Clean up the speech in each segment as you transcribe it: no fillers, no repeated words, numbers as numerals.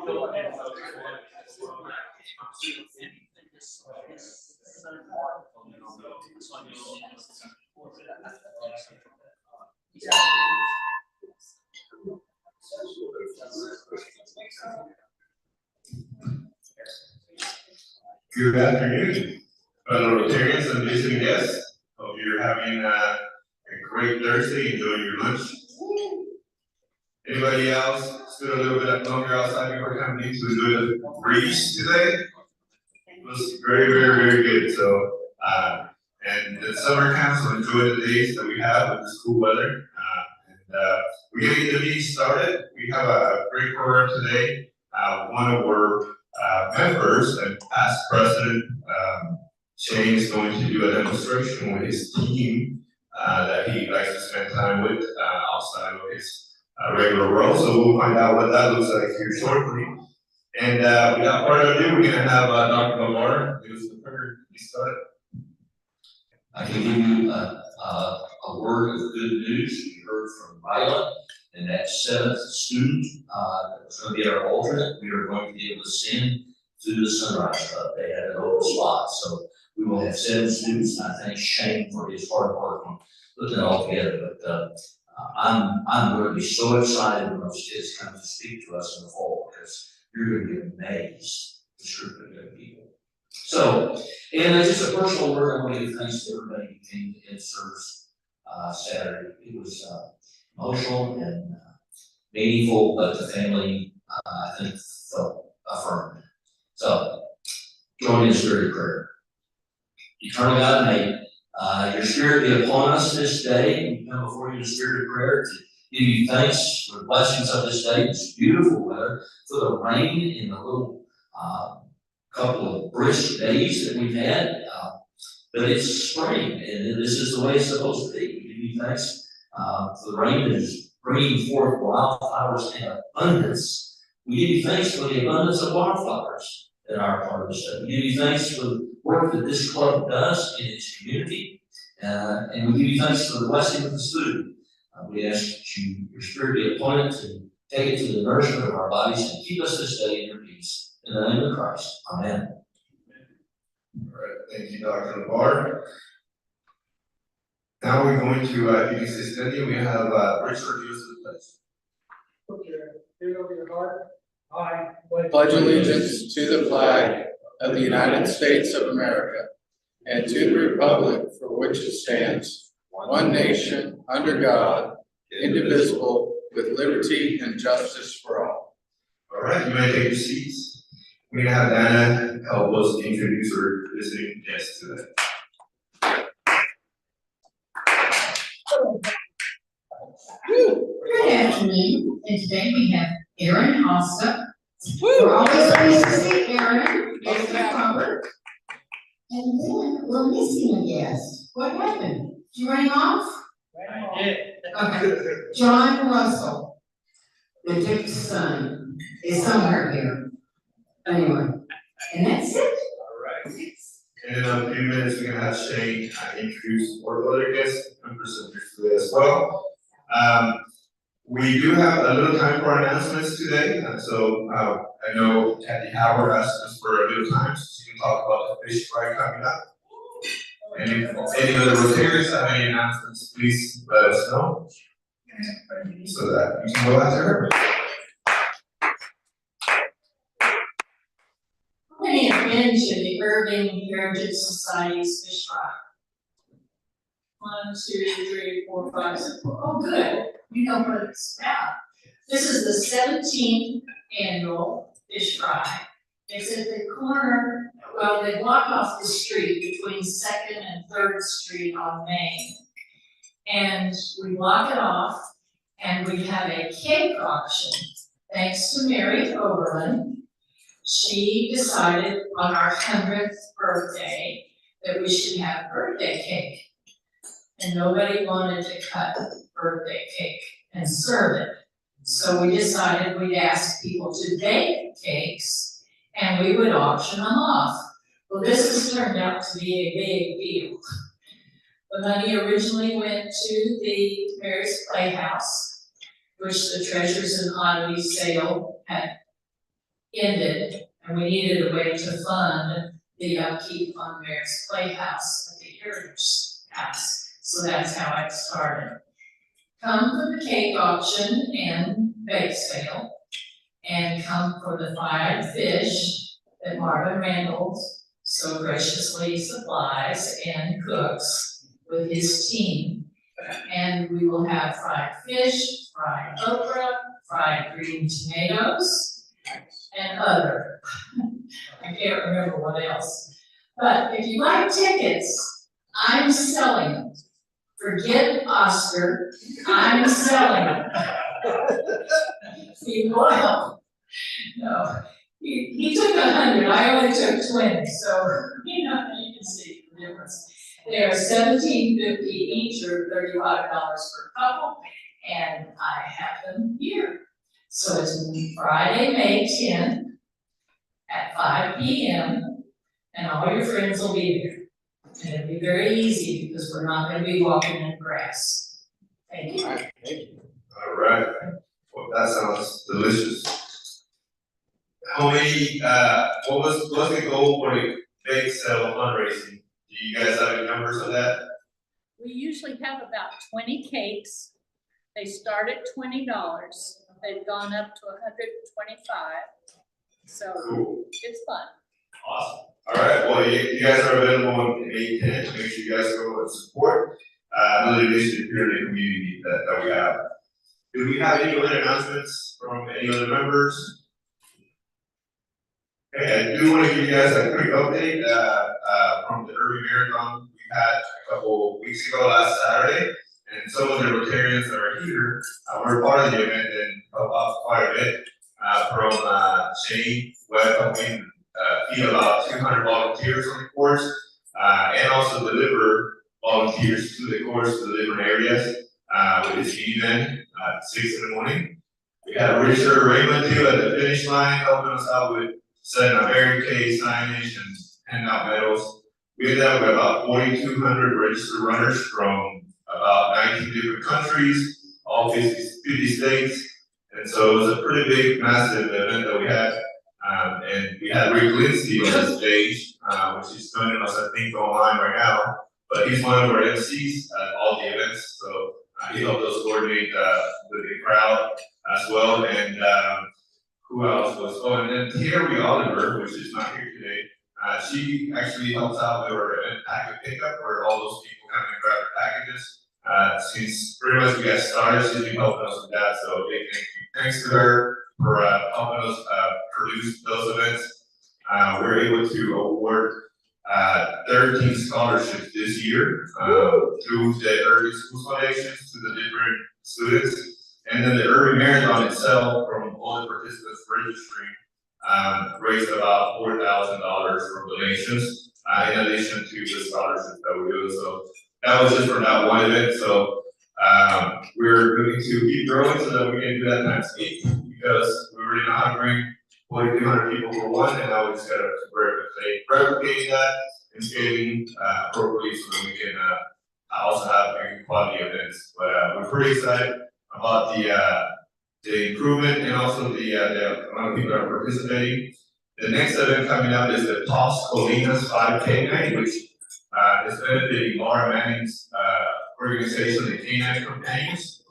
Good afternoon, fellow Rotarians and visiting guests. Hope you're having a great Thursday, enjoying your lunch. Anybody else stood a little bit longer outside before coming in to enjoy the breeze today? It was very, very, very good. So, and the summer camp, so enjoy the days that we have with this cool weather. We're going to get the meeting started. We have a great program today. One of our members and past president, Shane, is going to do a demonstration with his team that he likes to spend time with outside of his regular role. So we'll find out what that looks like here shortly. And without further ado, we're going to have Dr. Lamar give us the prayer to get started. I can give you a word of good news. We heard from Violet, and that 7th student that was going to be our alternate, we are going to be able to send through the Sunrise Club. They had an open slot, so we will have 7 students. And I thank Shane for his hard work on putting it all together. But I'm going to be so excited when those kids come to speak to us in the fall, because you're going to be amazed at the group of good people. So, and just a personal word, I want to give thanks to everybody who came to InServe's Saturday. It was emotional and meaningful, but the family, I think, felt affirmed. So, join me in the spirit of prayer. Eternal God, may your spirit be upon us this day. We come before you in the spirit of prayer to give you thanks for the blessings of this day, this beautiful weather, for the rain in the little couple of brisk days that we've had. But it's spring, and this is the way it's supposed to be. We give you thanks for the rain that is bringing forth wildflowers in abundance. We give you thanks for the abundance of wildflowers that are part of the state. We give you thanks for the work that this club does in its community. And we give you thanks for the blessing of this food. We ask that your spirit be upon it to take it to the nourishment of our bodies and keep us this day in your peace. In the name of Christ, amen. All right, thank you, Dr. Lamar. Now we're going to, if you can stay steady, we have Richard use the place. Okay, hand over your heart. I pledge allegiance to the flag of the United States of America and to the republic for which it stands, one nation, under God, indivisible, with liberty and justice for all. All right, you may take your seats. We're going to have Dana help us introduce our visiting guests today. Good afternoon, and today we have Aaron Osta. We're always pleased to see Aaron, Mr. Robert. And then we're missing a guest. What happened? Did you run him off? Okay. John Russell, the Duke's son, is somewhere here. Anyway, and that's it. All right. And in a few minutes, we're going to have Shane introduce our other guests and presenters today as well. We do have a little time for announcements today, and so I know Kathy Howard asked us for a little time so she can talk about the fish fry coming up. And if any other Rotarians have any announcements, please let us know so that you can go after her. I'm going to mention the Irving Heritage Society's fish fry. 1, 2, 3, 4, 5, 6. Oh, good. You know what it's about. This is the 17th annual fish fry. It's at the corner, well, they block off the street between 2nd and 3rd Street on Main. And we block it off, and we have a cake auction. Thanks to Mary Oberlin. She decided on our 100th birthday that we should have birthday cake. And nobody wanted to cut birthday cake and serve it. So we decided we'd ask people to bake cakes and we would auction them off. Well, this has turned out to be a big deal. The money originally went to the Mary's Playhouse, which the Treasures and Oddities sale had ended, and we needed a way to fund the upkeep on Mayor's Playhouse at the Heritage House. So that's how it started. Come for the cake auction and bake sale, and come for the fried fish that Marvin Randall so graciously supplies and cooks with his team. And we will have fried fish, fried okra, fried green tomatoes, and other. I can't remember what else. But if you like tickets, I'm selling them. Forget Oscar, I'm selling them. Be loyal. No, he took 100, I only took 20, so, you can see the difference. They are $17.50 each, or $35 per couple, and I have them here. So it's Friday, May 10th at 5 p.m. and all your friends will be there. And it'll be very easy because we're not gonna be walking in grass. Thank you. All right, well, that sounds delicious. How many, what's the goal for the bake sale fundraising? Do you guys have any numbers on that? We usually have about 20 cakes. They start at $20. They've gone up to $125. So Cool. it's fun. Awesome. All right, well, you guys are available on May 10th. Make sure you guys go and support another initiative here in the community that we have. Do we have any other announcements from any other members? Okay, I do want to give you guys a quick update from the Irving Marathon we had a couple weeks ago, last Saturday. And some of the Rotarians that are here were part of the event and helped out quite a bit from Shane Webb helping feed about 200 volunteers on the course and also deliver volunteers to the course to the different areas with his event at 6 in the morning. We had Richard Raymond too at the finish line helping us out with setting up barricade signage and handing out medals. We ended up with about 4,200 registered runners from about 19 different countries, all 50 states. And so it was a pretty big, massive event that we had. And we had Rick Lindsay on the stage, which is joining us, I think, online right now. But he's one of our MCs at all the events. So he helped us coordinate the crowd as well. And who else was? Oh, and then Terry Oliver, which is not here today. She actually helps out with our event packet pickup, where all those people come and grab their packages. Since pretty much we got started, she's been helping us with that. So big thank you. Thanks to her for helping us produce those events. We're able to award 13 scholarships this year through the Irving School Foundations to the different students. And then the Irving Marathon itself, from all the participants registering, raised about $4,000 from donations, in addition to the scholarships that we're doing. So that was just for that one event. So we're looking to keep growing so that we can do that times 8, because we already know how to bring 4,200 people for one, and now we just gotta replicate that and scaling appropriately so that we can also have very quality events. But we're pretty excited about the improvement and also the amount of people that are participating. The next event coming up is the Las Colinas 5K night, which is benefiting Laura Manning's organization, the Canine Companions.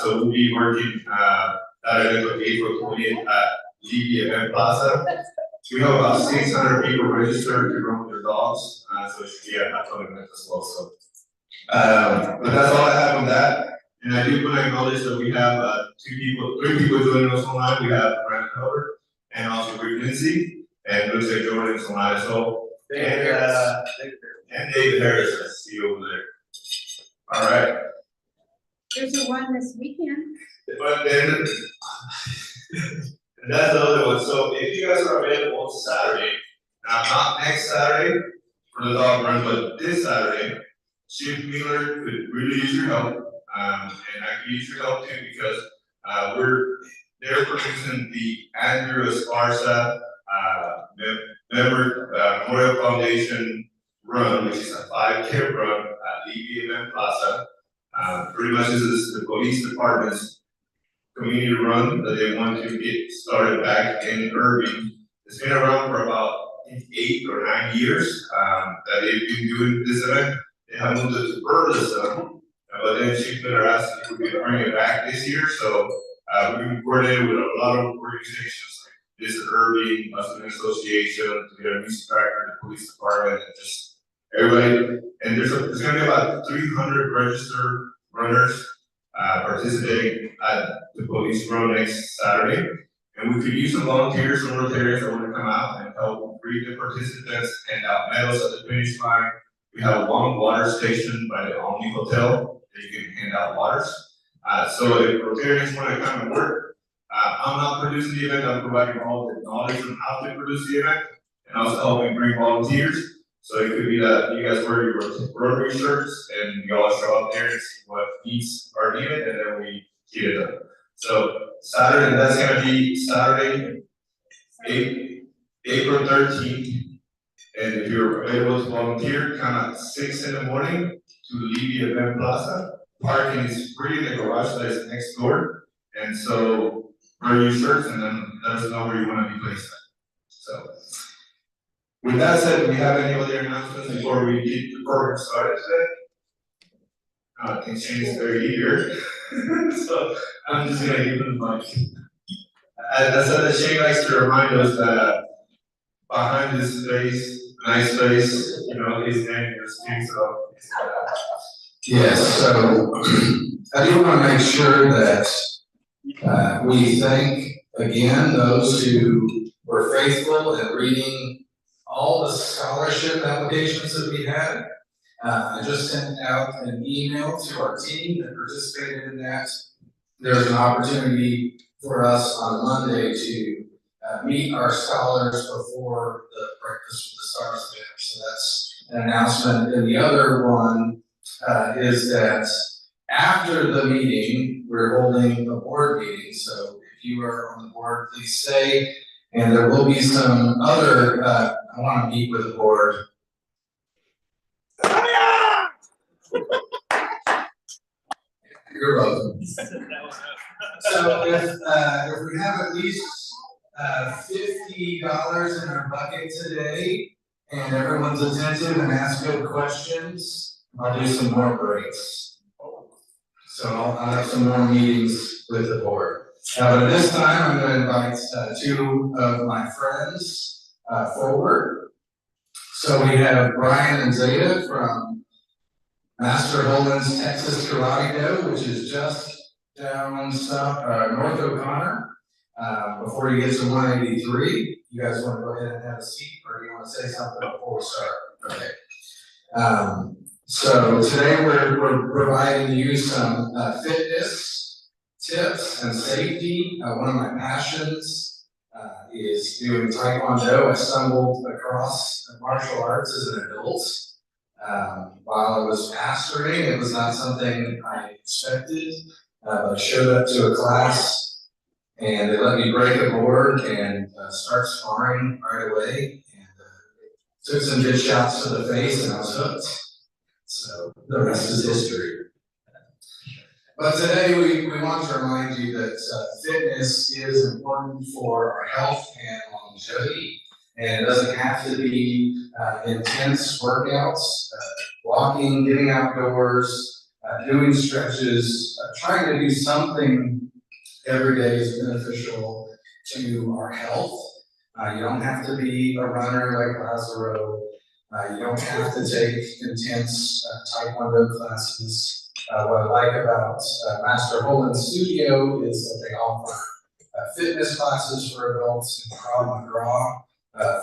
So we'll be working that event on April 20th at GB Event Plaza. We have about 600 people registered to run with their dogs, so it should be a fun event as well. So, but that's all I have on that. And I do want to acknowledge that we have 3 people joining us online. We have Brandon Howard and also Rick Lindsay, and looks like joining us online as well. And David Harris, I see you over there. All right. There's a one this weekend. But then, and that's the other one. So if you guys are available Saturday, now not next Saturday for the dog run, but this Saturday, Chief Miller could really use your help. And I could use your help too, because they're producing the Andrew Esparza Memorial Foundation run, which is a 5K run at Levy Event Plaza. Pretty much this is the police department's community run that they want to get started back in Irving. It's been around for about, I think, 8 or 9 years, that they've been doing this event. They have moved it to Burleson, but then Chief Miller asked if we could bring it back this year, so, we coordinated with a lot of organizations like Visit Irving, Muslim Association, to get a music director, the police department, and just everybody. And there's gonna be about 300 registered runners, participating at the police run next Saturday. And we could use some volunteers from Rotarians that want to come out and help greet the participants, hand out medals at the finish line. We have one water station by the Omni Hotel that you can hand out waters. So if Rotarians want to come and work, I'm not producing the event, I'm providing all the knowledge on how to produce the event, and also helping bring volunteers. So it could be that you guys wear your Rotary shirts and you all show up there and see what needs are needed, and then we get it done. So Saturday, that's gonna be Saturday, April 13th. And if you're available to volunteer, come at 6 in the morning to leave the event plaza. Parking is free in the garage that is next door. And so wear your shirts and then let us know where you want to be placed at. So with that said, do we have any other announcements before we get the program started today? Things change very eager. So I'm just gonna give them the mic. As I said, Shane likes to remind us that behind this face, nice face, you know, his name is King, so. Yes, so I do want to make sure that we thank again those who were faithful in reading all the scholarship applications that we had. I just sent out an email to our team that participated in that. There's an opportunity for us on Monday to meet our scholars before the Breakfast with the Stars event. So that's an announcement. And the other one is that after the meeting, we're holding a board meeting. So if you are on the board, please stay. And there will be some other, I want to meet with the board. You're welcome. So if we have at least $50 in our bucket today, and everyone's attentive and asks good questions, I'll do some more breaks. So I'll have some more meetings with the board. But at this time, I'm going to invite 2 of my friends forward. So we have Brian and Zeta from Master Holdings Texas Karate Do, which is just down North O'Connor. Before you get to 183, you guys want to go ahead and have a seat, or do you want to say something before we start? Okay. So today we're providing you some fitness tips and safety. One of my passions is doing Taekwondo. I stumbled across martial arts as an adult. While I was pastoring, it was not something I expected. I showed up to a class and they let me break a board and start sparring right away. And took some good shots to the face and I was hooked. So the rest is history. But today we want to remind you that fitness is important for our health and longevity. And it doesn't have to be intense workouts, walking, getting outdoors, doing stretches, trying to do something every day is beneficial to our health. You don't have to be a runner like Lazaro. You don't have to take intense Taekwondo classes. What I like about Master Holdings Studio is that they offer fitness classes for adults and Krav Maga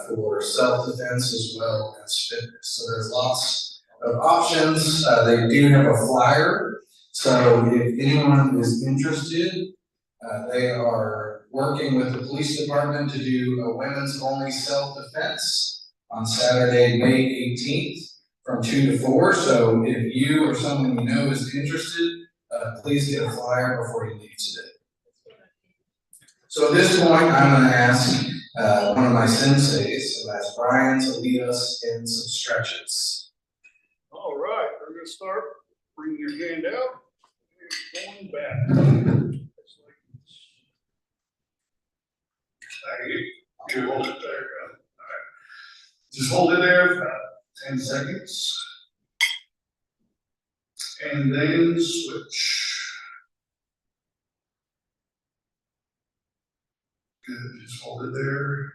for self-defense as well as fitness. So there's lots of options. They do have a flyer. So if anyone is interested, they are working with the police department to do a women's only self-defense on Saturday, May 18th from 2 to 4. So if you or someone you know is interested, please get a flyer before you leave today. So at this point, I'm going to ask one of my senseis, so that's Brian, to lead us in some stretches. All right, we're going to start. Bring your hand out and going back. You hold it there. Alright. Just hold it there for about 10 seconds. And then switch. Good, just hold it there.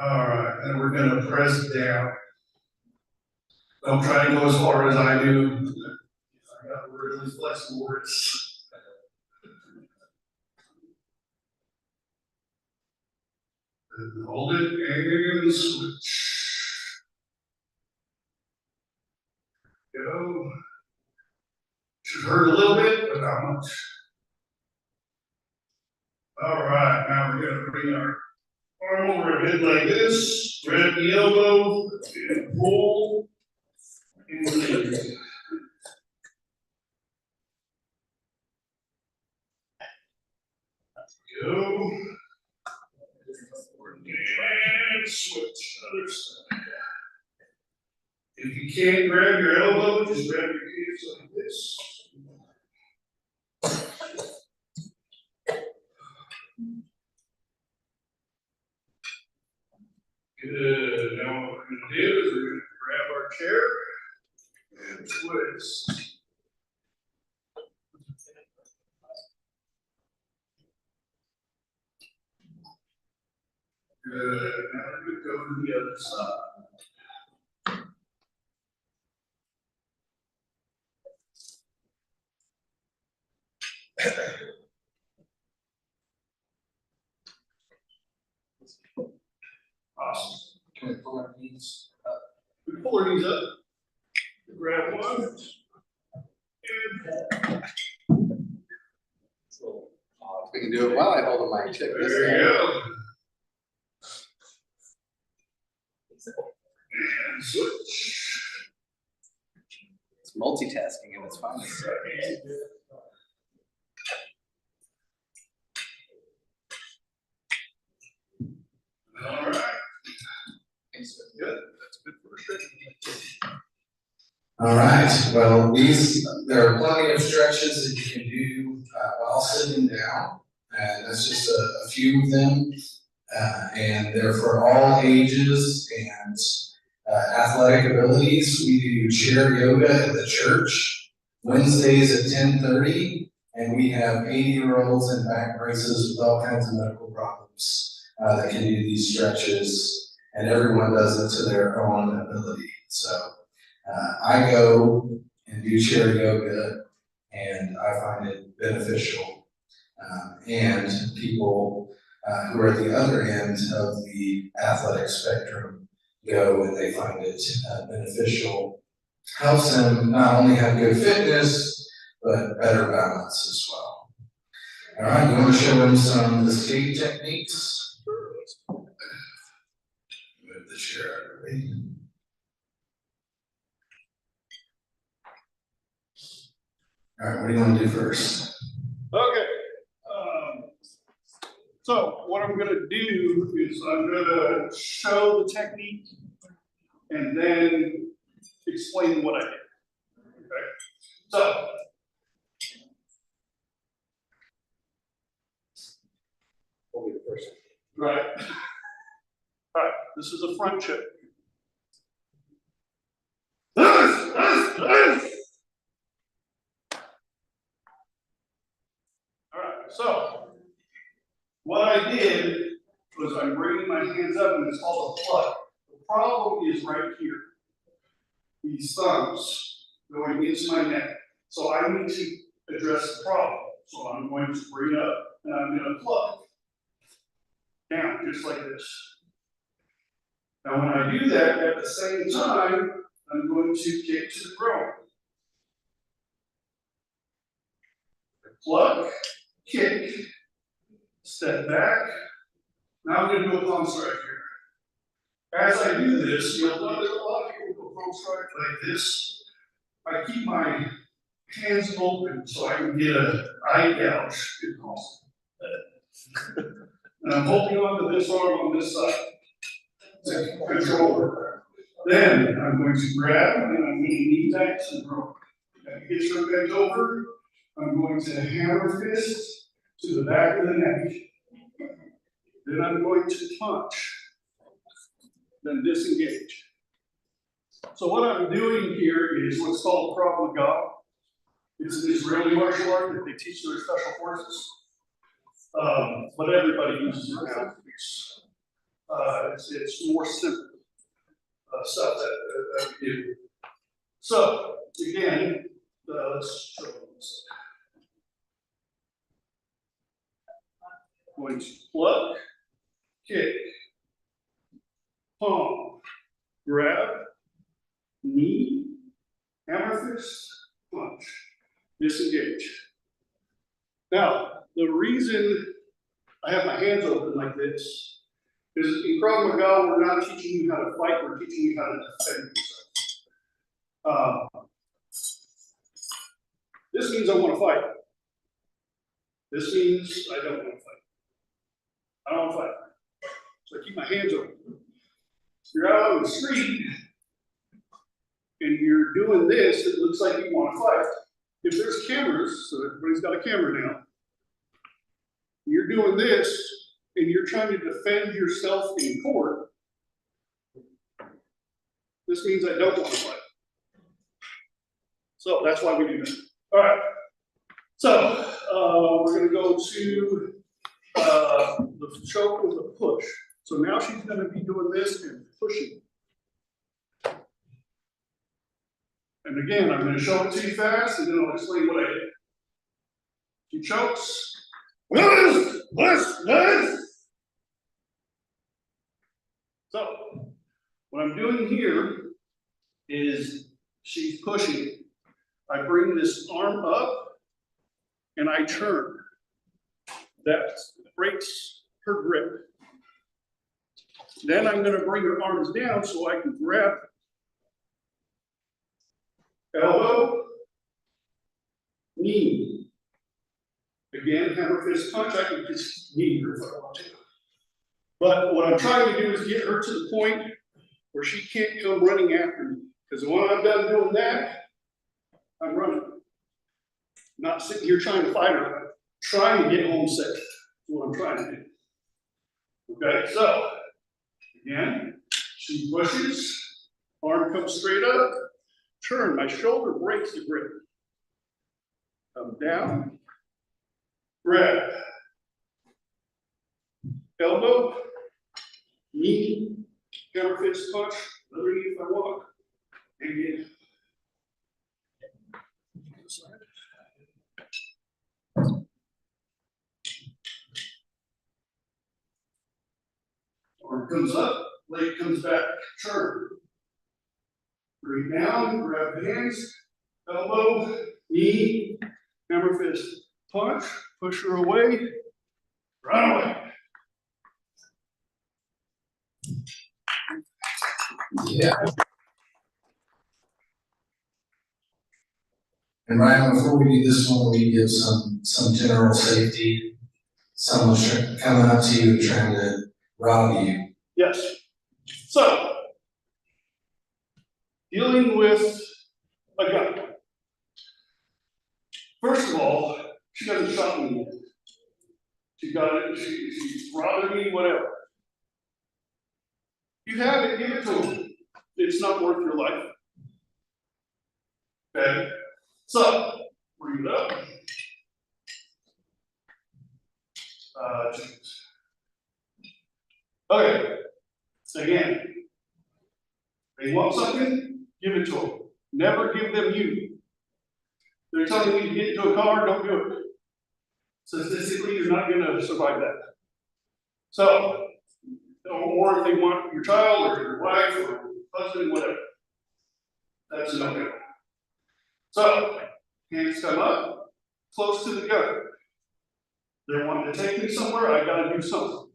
Alright, and we're gonna press down. Don't try to go as far as I do. I got really flexible wrists. And hold it and switch. Go. Should hurt a little bit, but not much. All right, now we're gonna bring our arm over our head like this, grab the elbow, and pull, and release. Go. And switch, other side. If you can't grab your elbow, just grab your hands like this. Good. Now what we're going to do is we're going to grab our chair and twist. Good. Now we're going to go to the other side. Awesome. Can we pull our knees up? We pull our knees up. Grab one. And We can do it while I hold the mic. Check this there you out. go. And switch. It's multitasking and it's fun. All right. Good. That's good for a stretch. All right, well, there are plenty of stretches that you can do while sitting down, and that's just a few of them. And they're for all ages and athletic abilities. We do chair yoga at the church, Wednesdays at 10:30, and we have 80-year-olds and back braces with all kinds of medical problems that can do these stretches, and everyone does it to their own ability. So I go and do chair yoga, and I find it beneficial. And people who are at the other end of the athletic spectrum go and they find it beneficial. Helps them not only have good fitness, but better balance as well. All right, you want to show them some escape techniques? Move the chair out of the way. All right, what do you want to do first? Okay. So what I'm gonna do is I'm gonna show the technique and then explain what I did. Okay. So. We'll be the first. Right. All right, this is a front check. All right, so what I did was I'm bringing my hands up and it's called a pluck. The problem is right here. These thumbs going into my neck. So I need to address the problem. So I'm going to bring it up and I'm going to pluck down just like this. Now when I do that, at the same time, I'm going to kick to the groin. Pluck, kick, step back. Now I'm going to do a palm strike here. As I do this, you'll notice a lot of people do a palm strike like this. I keep my hands open so I can get an eye gouge. And I'm holding on to this arm on this side to control it. Then I'm going to grab and I'm going to knee back to the groin. And get your bent over. I'm going to hammer fist to the back of the neck. Then I'm going to punch, then disengage. So what I'm doing here is what's called Krav Maga. It's an Israeli martial art that they teach their special forces. But everybody uses it now. It's more simple stuff that we do. So again, let's show this. Going to pluck, kick, palm, grab, knee, hammer fist, punch, disengage. Now, the reason I have my hands open like this is in Krav Maga, we're not teaching you how to fight, we're teaching you how to defend yourself. This means I want to fight. This means I don't want to fight. I don't want to fight. So I keep my hands open. If you're out on the street and you're doing this, it looks like you want to fight. If there's cameras, so everybody's got a camera now, you're doing this and you're trying to defend yourself in court, this means I don't want to fight. So that's why we do that. All right. So we're going to go to the choke with a push. So now she's going to be doing this and pushing. And again, I'm going to show it to you fast, and then I'll explain what I did. She chokes. So what I'm doing here is she's pushing. I bring this arm up and I turn. That breaks her grip. Then I'm going to bring her arms down so I can grab elbow, knee. Again, hammer fist punch. I can just knee her if I want to. But what I'm trying to do is get her to the point where she can't come running after me. Because when I'm done doing that, I'm running. Not sitting here trying to fight her, I'm trying to get home safe. That's what I'm trying to do. Okay, so again, she pushes, arm comes straight up, turn, my shoulder breaks the grip. Come down, grab, elbow, knee, hammer fist punch, underneath my walk, and again. Arm comes up, leg comes back, turn. Bring down, grab the hands, elbow, knee, hammer fist punch, push her away, run away. Yeah. And Ryan, before we do this one, we give some general safety. Someone's coming up to you and trying to rob you. Yes. So, dealing with a gun. First of all, she doesn't shot me yet. She got it, she's robbing me, whatever. You have it, give it to them. It's not worth your life. Okay? So, bring it up. Okay. Again, they want something, give it to them. Never give them you. They're telling you to get into a car, don't do it. Statistically, you're not going to survive that. So, or if they want your child or your wife or husband, whatever. That's a no-go. So, hands come up, close to the gun. They're wanting to take me somewhere, I gotta do something.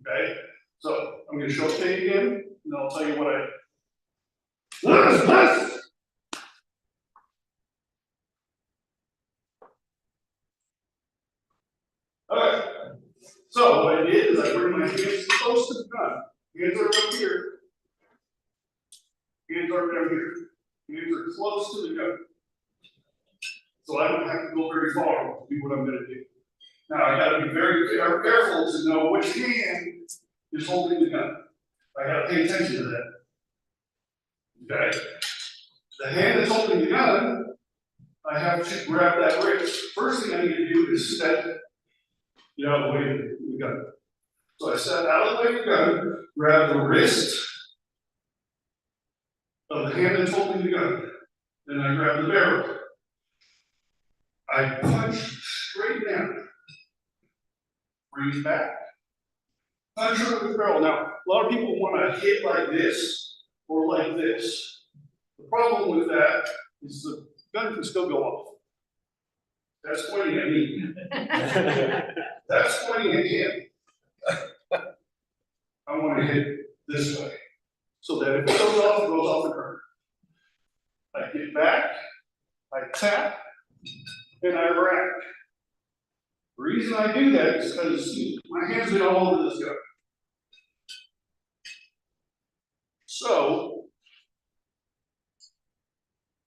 Okay? So, I'm gonna show it to you again, and I'll tell you what I did. Alright. So, what I did is I bring my hands close to the gun. Hands are up here. Hands are down here. Hands are close to the gun. So I don't have to go very far to do what I'm going to do. Now, I gotta be very careful to know which hand is holding the gun. I gotta pay attention to that. Okay? The hand that's holding the gun, I have to grab that wrist. First thing I need to do is step, get out of the way of the gun. So I step out of the way of the gun, grab the wrist of the hand that's holding the gun, then I grab the barrel. I punch straight down, bring it back, punch her with the barrel. Now, a lot of people want to hit like this or like this. The problem with that is the gun can still go off. That's pointing at me. That's pointing at him. I want to hit this way, so that if it goes off the curb. I get back, I tap, and I rack. The reason I do that is because my hands been all over this gun. So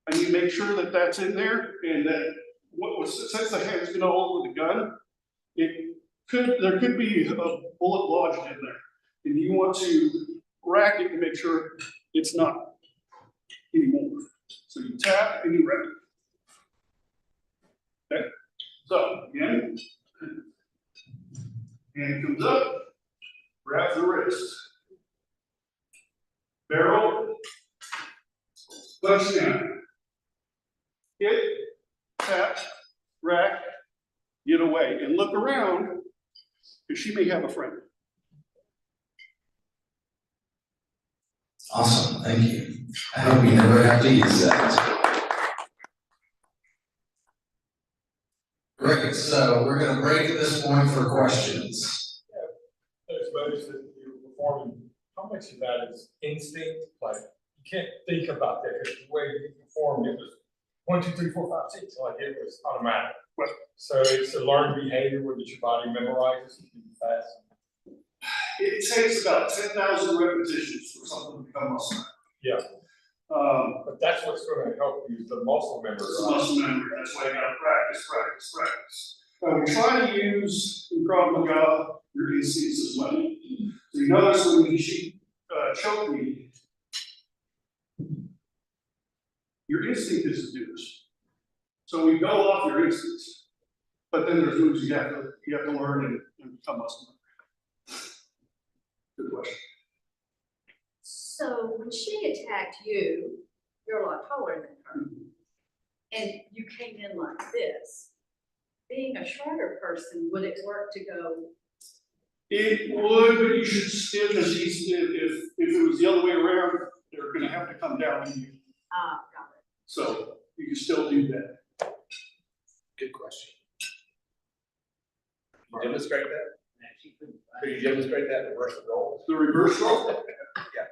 I need to make sure that that's in there, and that since the hand's been all over the gun, there could be a bullet lodged in there, and you want to rack it to make sure it's not anymore. So you tap and you rack. Okay. So again, hand comes up, grab the wrist, barrel, punch down, hit, tap, rack, get away, and look around, because she may have a friend. Awesome, thank you. I hope you never have to use that. Great, so we're gonna break at this point for questions. Those moves that you're performing, how much of that is instinct? Like, you can't think about that, because the way you performed, it was 1, 2, 3, 4, 5, 6, like it was automatic. Right. So it's a learned behavior where that your body memorizes and keeps fast. It takes about 10,000 repetitions for something to become muscle memory. Yeah. But that's what's going to help you, the muscle memory. It's muscle memory. That's why you gotta practice. We try to use in Krav Maga your instincts as well. So you notice when she choked me, your instinct is to do this. So we go off your instincts, but then there's moves you have to learn and become muscle memory. Good question. So when she attacked you, you're a lot taller than her, and you came in like this. Being a shorter person, would it work to go? It would, but you should still, because if it was the other way around, they're gonna have to come down on you. Got it. So you can still do that. Good question. Can you demonstrate that? Could you demonstrate that reverse roll? The reverse roll? Yeah.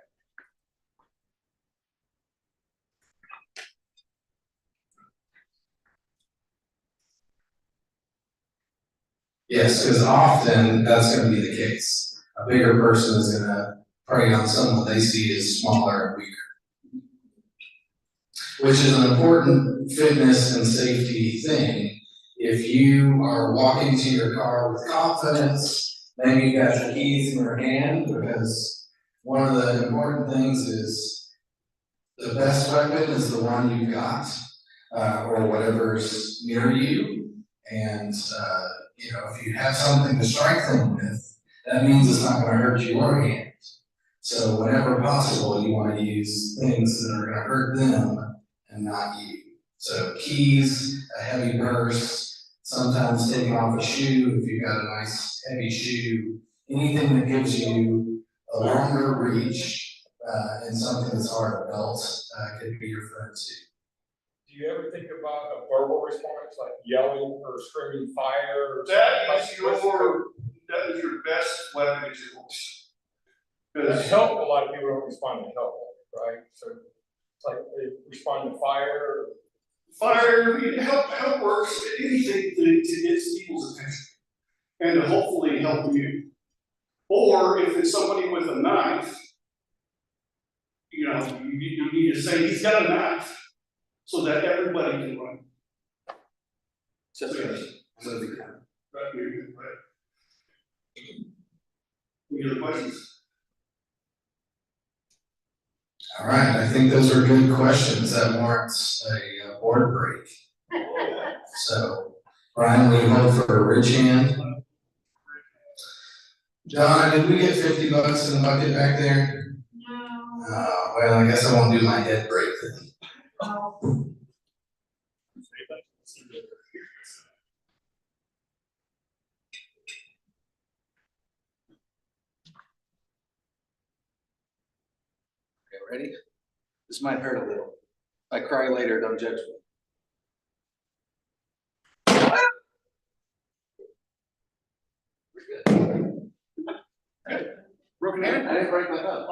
Yes, because often that's gonna be the case. A bigger person is gonna prey on someone they see as smaller and weaker. Which is an important fitness and safety thing. If you are walking to your car with confidence, maybe you got your keys in your hand, because one of the important things is the best weapon is the one you got, or whatever's near you. And if you have something to strike them with, that means it's not gonna hurt your hand. So whenever possible, you wanna use things that are gonna hurt them and not you. So keys, a heavy purse, sometimes taking off a shoe if you've got a nice heavy shoe, anything that gives you a longer reach, and something that's hard to belt, could be your friend too. Do you ever think about a verbal response, like yelling or screaming fire? That is your best weapon is your voice. Because help, a lot of people don't respond to help, right? So it's like they respond to fire. Fire, help works, anything to get people's attention and to hopefully help you. Or if it's somebody with a knife, you need to say, he's got a knife, so that everybody can run. Just a movie camera. Any other questions? All right, I think those are good questions. That warrants a board break. So, Brian, will you hold for a rich hand? Donna, did we get $50 in the bucket back there? No. Well, I guess I won't do my head break then. No. Okay, ready? This might hurt a little. If I cry later, don't judge me. Broken hand? I didn't break my thumb.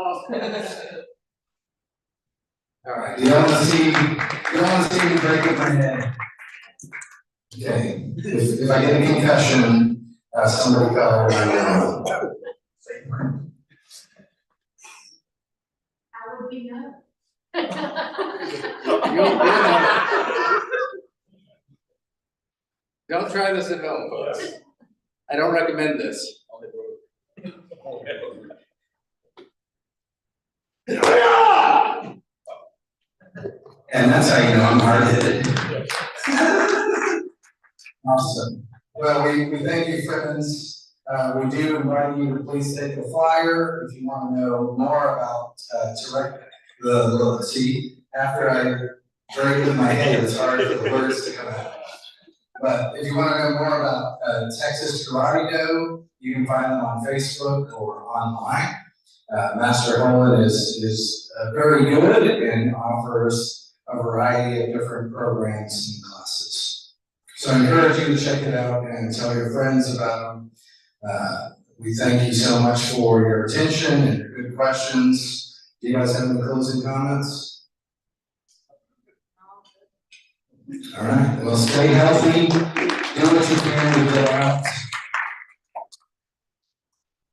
All right, you don't wanna see me breaking my head. Okay, if I get a concussion, somebody call my name. How would we know? Don't try this at home, folks. I don't recommend this. And that's how you know I'm hard-headed. Awesome. Well, we thank you, friends. We do invite you to please take a flyer if you want to know more about see, after I break with my head, it's hard for the words to come out. But if you want to know more about Texas Karate Do, you can find them on Facebook or online. Master Holland is very good and offers a variety of different programs and classes. So I encourage you to check it out and tell your friends about them. We thank you so much for your attention and your good questions. Do you guys have any closing comments? All right, well, stay healthy, do what you can to get out.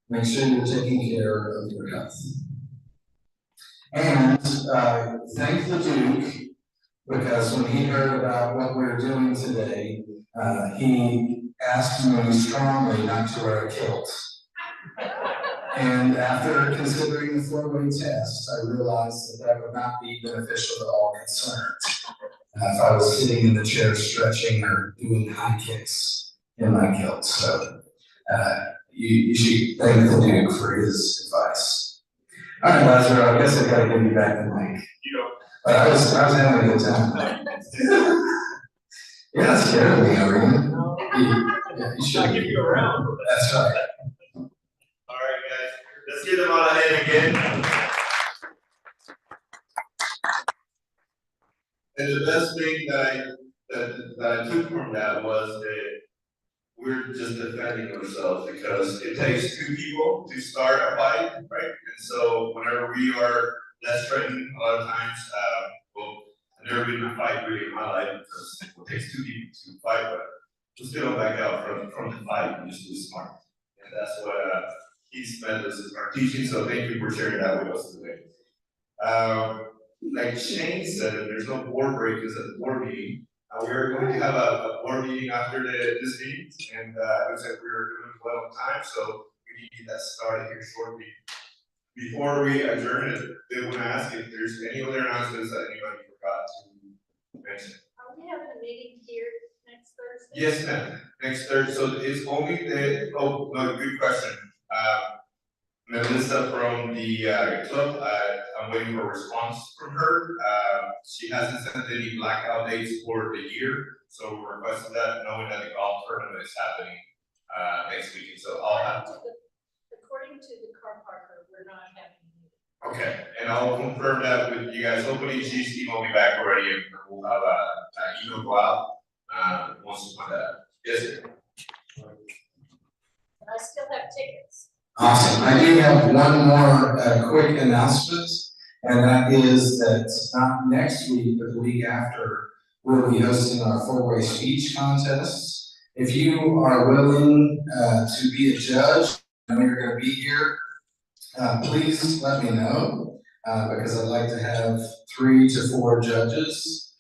Make sure you're taking care of your health. And thank the Duke, because when he heard about what we're doing today, he asked me strongly not to wear a kilt. And after considering the 4-way test, I realized that would not be beneficial to all concerned. If I was sitting in the chair stretching or doing high kicks in my kilt. So you should thank the Duke for his advice. All right, Lazaro, I guess I gotta give you back the mic. But I was having a good time. You're not scared of me, Irving. You should. I'll give you a round. That's right. All right, guys, let's give them all a hand again. And the best thing that I took from that was that we're just defending ourselves, because it takes 2 people to start a fight, right? And so whenever we are less threatened, a lot of times, well, I've never been in a fight really in my life, because it takes 2 people to fight, but just don't back out from the fight and just be smart. And that's what Keith's methods is our teaching, so thank you for sharing that with us today. Like Shane said, there's no board break, it's a board meeting. We are going to have a board meeting after this meeting, and it looks like we're doing well on time, so we need to get that started here shortly. Before we adjourn, I did want to ask if there's any other announcements that anybody forgot to mention. Are we having a meeting here next Thursday? Yes, ma'am. Next Thursday, so it's only oh, no, good question. Melissa from the club, I'm waiting for a response from her. She hasn't sent any blackout dates for the year, so we're requesting that, knowing that the golf tournament is happening next week. So I'll have to. According to the car parker, we're not having a meeting. Okay, and I'll confirm that with you guys. Hopefully she's emailed me back already, and we'll have an email go out once we find that. Yes, sir. And I still have tickets. Awesome. I do have one more quick announcement, and that is that not next week, but the week after, we'll be hosting our 4-way speech contests. If you are willing to be a judge, and you're going to be here, please let me know, because I'd like to have 3 to 4 judges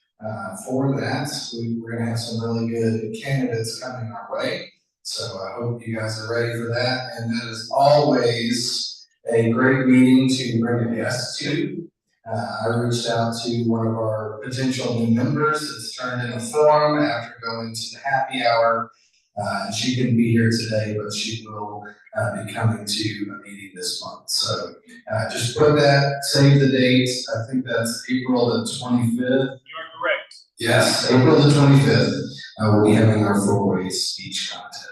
for that. We're going to have some really good candidates coming our way. So I hope you guys are ready for that, and that is always a great meeting to bring a guest to. I reached out to one of our potential new members that's turned in a form after going to the happy hour. And she couldn't be here today, but she will be coming to a meeting this month. So just put that, save the date. I think that's April the 25th. You are correct. Yes, April the 25th. We'll be having our 4-way speech contest.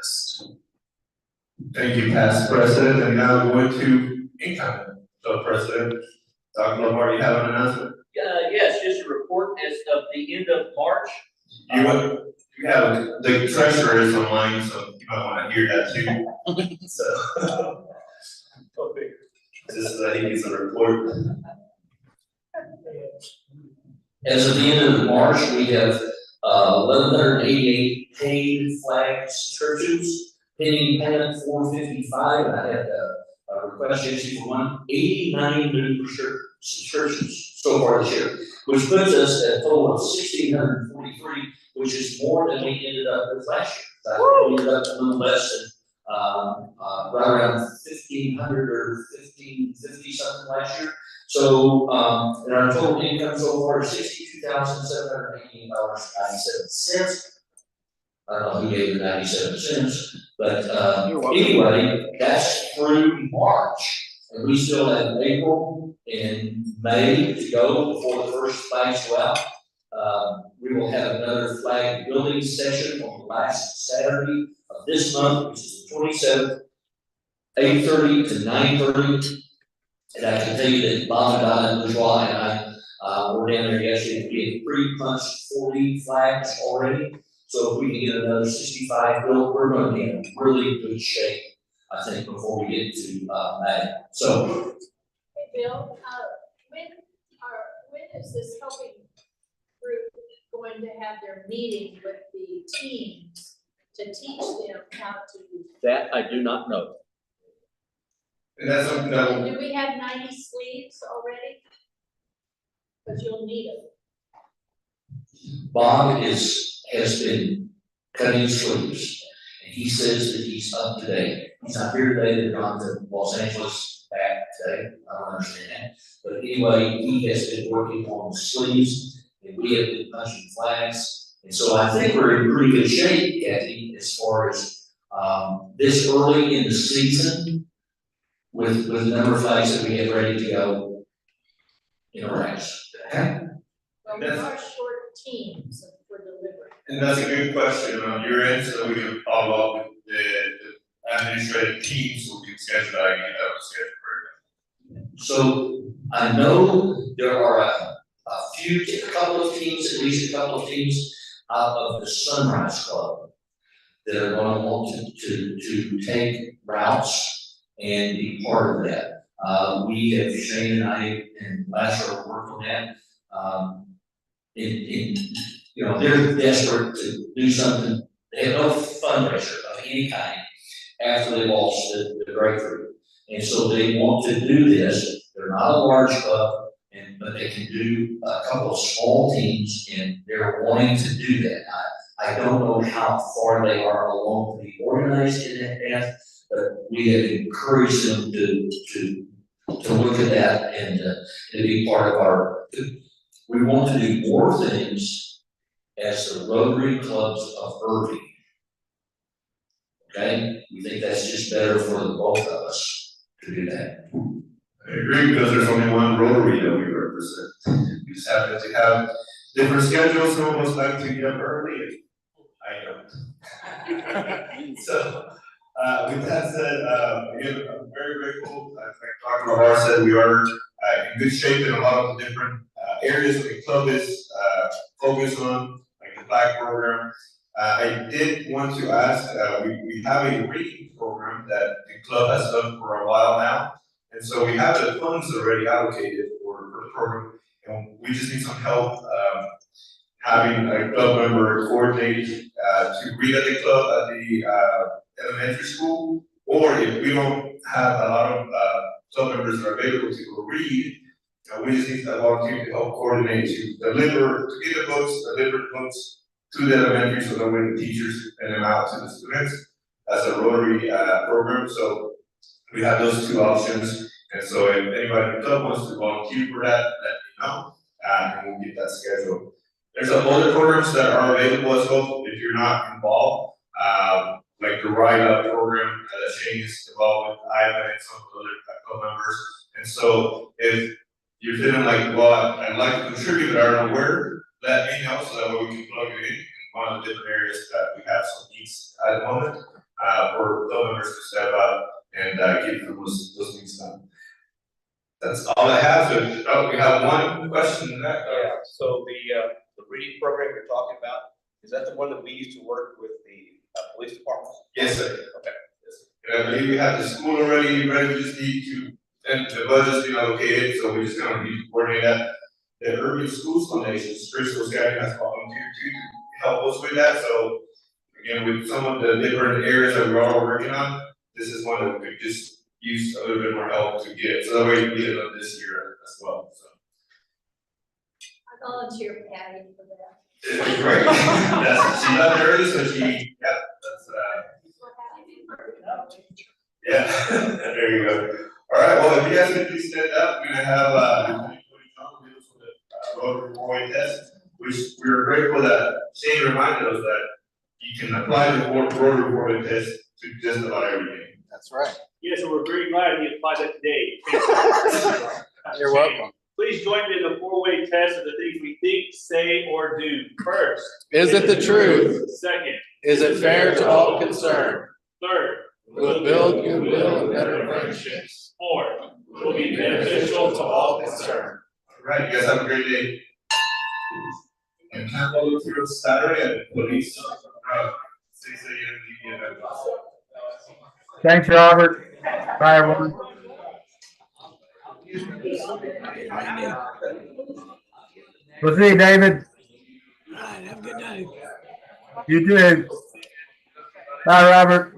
Thank you, past president, and now we're going to incoming, so president, Dr. Lamar, you have an announcement? Yes, just a report as of the end of March. You have, the treasurer is online, so you might wanna hear that too. So, just that he needs a report. As of the end of March, we have 1,188 paid flags churches, pending payment 455. I had a request issued for 189 new churches so far this year, which puts us at a total of 1,643, which is more than we ended up with last year. I think we ended up a little less than right around 1,500 or 1,550 something last year. So, and our total income so far is $62,718.97. I don't know who gave the 97 cents, but anyway, that's through March, and we still have April and May to go before the first flags go out. We will have another flag building session on the last Saturday of this month, which is the 27th, 8:30 to 9:30. And I can tell you that Bob and I, Bourgeois and I, were down there yesterday. We had pre-punched 40 flags already. So if we can get another 65 built, we're going to be in really good shape, I think, before we get to May. So. Hey, Bill, when is this helping group going to have their meeting with the teams to teach them how to? That I do not know. And that's something that will, Do we have 90 sleeves already? Because you'll need them. Bob has been cutting sleeves, and he says that he's up to date. He's not here today, they're gone to Los Angeles back today, I don't understand that. But anyway, he has been working on the sleeves, and we have been punching flags. And so I think we're in pretty good shape, Kathy, as far as this early in the season, with the number of flags that we have ready to go in a race. Okay? Well, we are short teams for delivery. and that's a good question on your end, so we can follow up with the administrative team, so we can schedule that, and get that on schedule. So I know there are a couple of teams, at least a couple of teams out of the Sunrise Club that are going to want to take routes and be part of that. We have, Shane and I and Lasher worked on that. You know, they're desperate to do something. They have no fundraiser of any kind after they lost the grapefruit. And so they want to do this. They're not a large club, but they can do a couple of small teams, and they're wanting to do that. I don't know how far they are along to be organized in that path, but we have encouraged them to look at that and to be part of our. We want to do more things as the Rotary Clubs of Irving. Okay, we think that's just better for the both of us to do that. I agree, because there's only one Rotary that we represent. We just happen to have different schedules, some of us like to get up early, I don't. So, with that said, again, I'm very grateful. Like Dr. Lamar said, we are in good shape in a lot of the different areas that the club is focused on, like the flag program. I did want to ask, we have a reading program that the club has done for a while now. And so we have the funds already allocated for the program, and we just need some help having a club member coordinate to read at the club at the elementary school, or if we don't have a lot of club members that are available to go read, we just need a volunteer to help coordinate to deliver, to get the books, deliver the books to the elementary, so that when the teachers send them out to the students, as a Rotary program, so we have those two options. And so if anybody in the club wants to volunteer for that, let me know, and we'll get that scheduled. There's other programs that are available as well if you're not involved, like the Ride Up program that Shane is involved with, Ivan and some of the other club members. And so if you're feeling like, well, I'd like to contribute, but I don't know where, let me know so that way we can plug it in one of the different areas that we have some needs at the moment, for club members to step up and get those things done. That's all I have. So, we have one question in that. Yeah, so the reading program you're talking about, is that the one that we used to work with the police department? Yes, sir. Okay. And I believe we have the school already ready, we just need to, and the budget's been allocated, so we just kind of need to coordinate that. The Irving Schools Foundation, Crystal Scotty has volunteered to help us with that, so again, with some of the different areas that we're all working on, this is one that we could just use a little bit more help to get, so that way we can get it done this year as well, so. I volunteer Patty for that. It's great. That's, she left early, so she, yeah, that's, yeah, there you go. All right, well, if you guys could please stand up, we're gonna have, Rotary 4-way test, which we're grateful that Shane reminded us that you can apply the Rotary 4-way test to just about everything. That's right. Yeah, so we're very glad he applied that today. You're welcome. Please join me in the 4-way test of the things we think, say, or do. First, Is it the truth? Second, Is it fair to all concerned? third, Will it build goodwill and better friendships? fourth, will be beneficial to all concerned. All right, you guys have a great day. And can I follow through Saturday at police, 6 a.m. the event. Thanks, Robert. Bye, everyone. We'll see you, David. All right, have a good night. You too. Bye, Robert.